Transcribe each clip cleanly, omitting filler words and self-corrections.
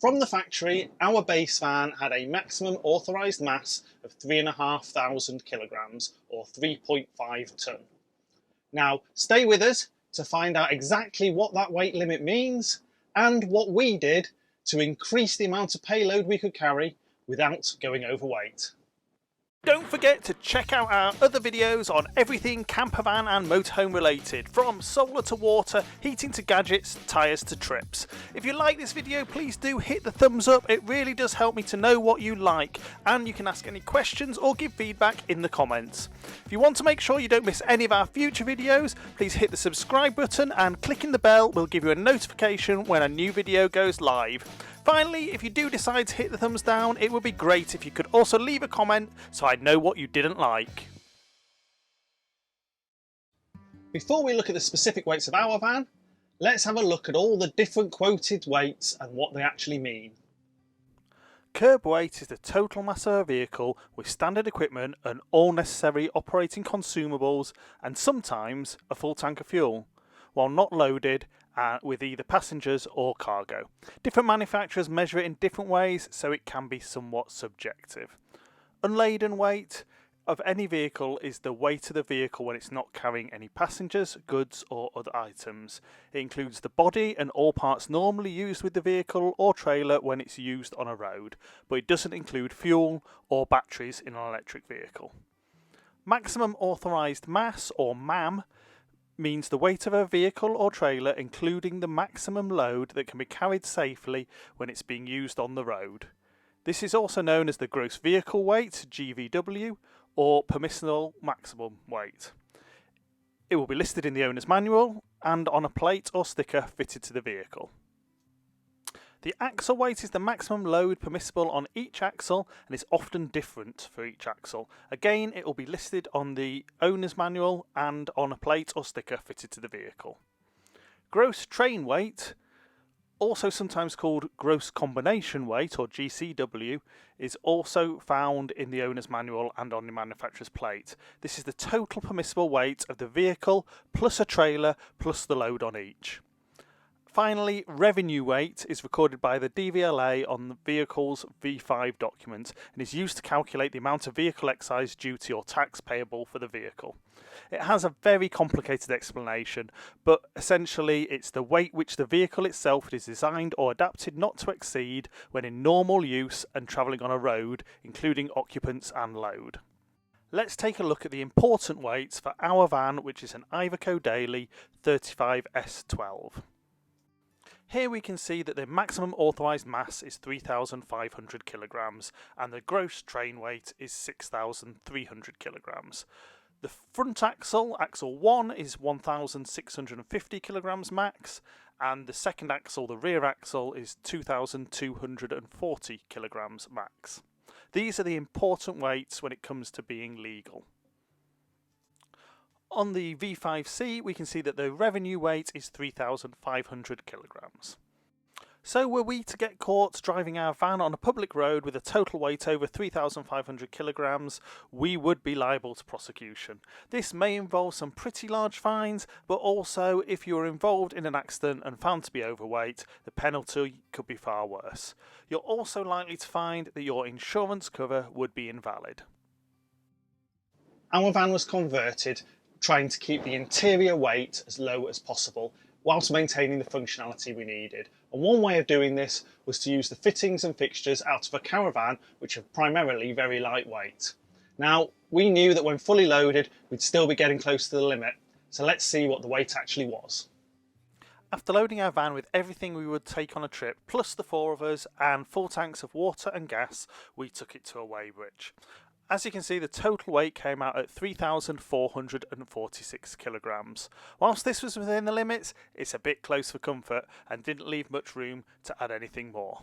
From the factory, our base van had a maximum authorised mass of 3,500 kilograms or 3.5 tonne. Now, stay with us to find out exactly what that weight limit means and what we did to increase the amount of payload we could carry without going overweight. Don't forget to check out our other videos on everything campervan and motorhome related, from solar to water, heating to gadgets, tyres to trips. If you like this video, please do hit the thumbs up. It really does help me to know what you like, and you can ask any questions or give feedback in the comments. If you want to make sure you don't miss any of our future videos, please hit the subscribe button, and clicking the bell will give you a notification when a new video goes live. Finally, if you do decide to hit the thumbs down, it would be great if you could also leave a comment so I'd know what you didn't like. Before we look at the specific weights of our van, let's have a look at all the different quoted weights and what they actually mean. Curb weight is the total mass of a vehicle with standard equipment and all necessary operating consumables, and sometimes a full tank of fuel, while not loaded with either passengers or cargo. Different manufacturers measure it in different ways, so it can be somewhat subjective. Unladen weight of any vehicle is the weight of the vehicle when it's not carrying any passengers, goods or other items. It includes the body and all parts normally used with the vehicle or trailer when it's used on a road, but it doesn't include fuel or batteries in an electric vehicle. Maximum authorised mass, or MAM, means the weight of a vehicle or trailer including the maximum load that can be carried safely when it's being used on the road. This is also known as the gross vehicle weight, GVW, or permissible maximum weight. It will be listed in the owner's manual and on a plate or sticker fitted to the vehicle. The axle weight is the maximum load permissible on each axle and is often different for each axle. Again, it will be listed on the owner's manual and on a plate or sticker fitted to the vehicle. Gross train weight, also sometimes called gross combination weight or GCW, is also found in the owner's manual and on the manufacturer's plate. This is the total permissible weight of the vehicle plus a trailer plus the load on each. Finally, revenue weight is recorded by the DVLA on the vehicle's V5 document and is used to calculate the amount of vehicle excise duty or tax payable for the vehicle. It has a very complicated explanation, but essentially it's the weight which the vehicle itself is designed or adapted not to exceed when in normal use and travelling on a road, including occupants and load. Let's take a look at the important weights for our van, which is an Iveco Daily 35S12. Here we can see that the maximum authorised mass is 3,500 kilograms and the gross train weight is 6,300 kilograms. The front axle, axle 1, is 1,650 kilograms max, and the second axle, the rear axle, is 2,240 kilograms max. These are the important weights when it comes to being legal. On the V5C, we can see that the revenue weight is 3,500 kilograms. So were we to get caught driving our van on a public road with a total weight over 3,500 kilograms, we would be liable to prosecution. This may involve some pretty large fines, but also if you are involved in an accident and found to be overweight, the penalty could be far worse. You're also likely to find that your insurance cover would be invalid. Our van was converted trying to keep the interior weight as low as possible whilst maintaining the functionality we needed. And one way of doing this was to use the fittings and fixtures out of a caravan, which are primarily very lightweight. Now, we knew that when fully loaded, we'd still be getting close to the limit, so let's see what the weight actually was. After loading our van with everything we would take on a trip, plus the 4 of us and full tanks of water and gas, we took it to a weighbridge. As you can see, the total weight came out at 3,446 kilograms. Whilst this was within the limits, it's a bit close for comfort and didn't leave much room to add anything more.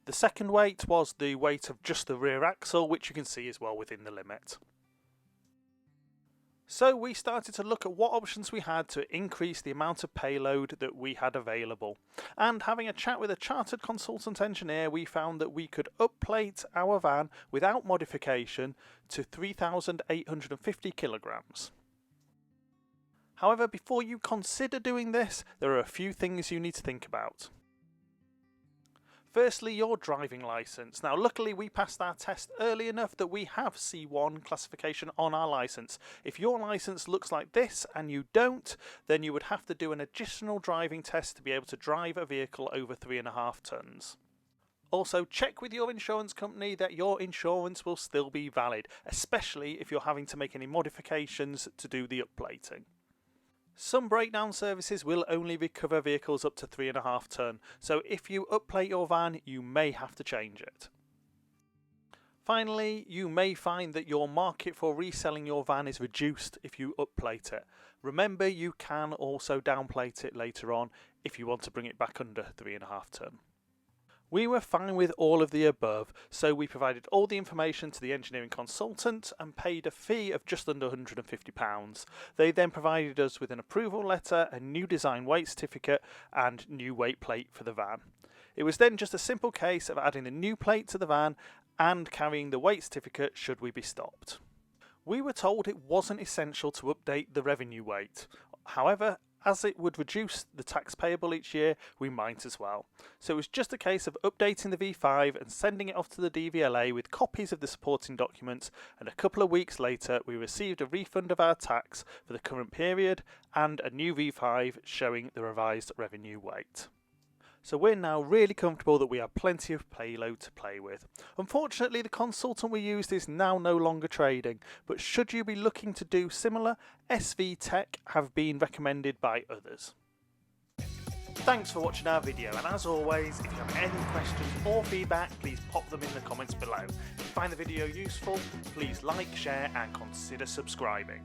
The second weight was the weight of just the rear axle, which you can see is well within the limit. So we started to look at what options we had to increase the amount of payload that we had available. And having a chat with a chartered consultant engineer, we found that we could upplate our van without modification to 3,850 kilograms. However, before you consider doing this, there are a few things you need to think about. Firstly, your driving licence. Now luckily we passed our test early enough that we have C1 classification on our licence. If your licence looks like this and you don't, then you would have to do an additional driving test to be able to drive a vehicle over 3.5 tonnes. Also, check with your insurance company that your insurance will still be valid, especially if you're having to make any modifications to do the upplating. Some breakdown services will only recover vehicles up to 3.5 tonne, so if you upplate your van, you may have to change it. Finally, you may find that your market for reselling your van is reduced if you upplate it. Remember, you can also downplate it later on if you want to bring it back under 3.5 tonne. We were fine with all of the above, so we provided all the information to the engineering consultant and paid a fee of just under £150. They then provided us with an approval letter, a new design weight certificate and new weight plate for the van. It was then just a simple case of adding the new plate to the van and carrying the weight certificate should we be stopped. We were told it wasn't essential to update the revenue weight. However, as it would reduce the tax payable each year, we might as well. So it was just a case of updating the V5 and sending it off to the DVLA with copies of the supporting documents, and a couple of weeks later we received a refund of our tax for the current period and a new V5 showing the revised revenue weight. So we're now really comfortable that we have plenty of payload to play with. Unfortunately, the consultant we used is now no longer trading, but should you be looking to do similar, SV Tech have been recommended by others. Thanks for watching our video, and as always, if you have any questions or feedback, please pop them in the comments below. If you find the video useful, please like, share and consider subscribing.